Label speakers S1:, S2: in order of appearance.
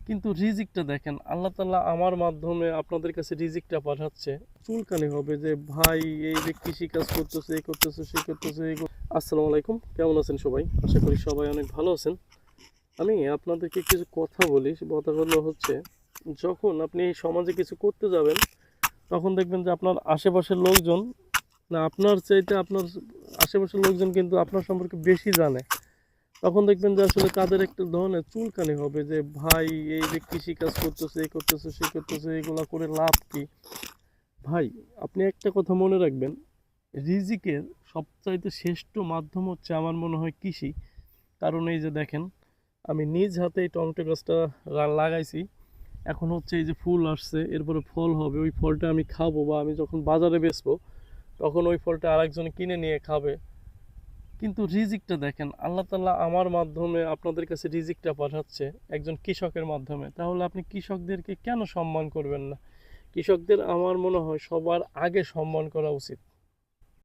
S1: কিন্তু রিজিকটা দেখেন আল্লাহ তাআলা আমার মাধ্যমে আপনাদের কাছে রিজিকটা পাঠাচ্ছে। চুলকানি হবে যে ভাই এই যে কৃষি কাজ করতেছে, এই করতেছে, সেই করতেছে, আসসালামু আলাইকুম, কেমন আছেন সবাই? আশা করি সবাই অনেক ভালো আছেন। আমি আপনাদেরকে কিছু কথা বলি, সে কথাগুলো হচ্ছে যখন আপনি এই সমাজে কিছু করতে যাবেন তখন দেখবেন যে আপনার আশেপাশের লোকজন না আপনার চাইতে আপনার আশেপাশের লোকজন কিন্তু আপনার সম্পর্কে বেশি জানে। তখন দেখবেন যে আসলে তাদের একটা ধরনের চুলকানি হবে যে ভাই এই যে কৃষি কাজ করতেছে, এই করতেছে, সেই করতেছে, এগুলা করে লাভ কি? ভাই, আপনি একটা কথা মনে রাখবেন, রিজিকের সবচাইতে শ্রেষ্ঠ মাধ্যম হচ্ছে আমার মনে হয় কৃষি। কারণ এই যে দেখেন, আমি নিজ হাতে এই টমেটো গাছটা লাগাইছি। এখন হচ্ছে এই যে ফুল আসছে, এরপরে ফল হবে, ওই ফলটা আমি খাবো বা আমি যখন বাজারে বেচবো তখন ওই ফলটা আরেকজন কিনে নিয়ে খাবে। কিন্তু রিজিকটা দেখেন আল্লাহ তাআলা আমার মাধ্যমে আপনাদের কাছে রিজিকটা পাঠাচ্ছে একজন কৃষকের মাধ্যমে। তাহলে আপনি কৃষকদেরকে কেন সম্মান করবেন না? কৃষকদের আমার মনে হয় সবার আগে সম্মান করা উচিত।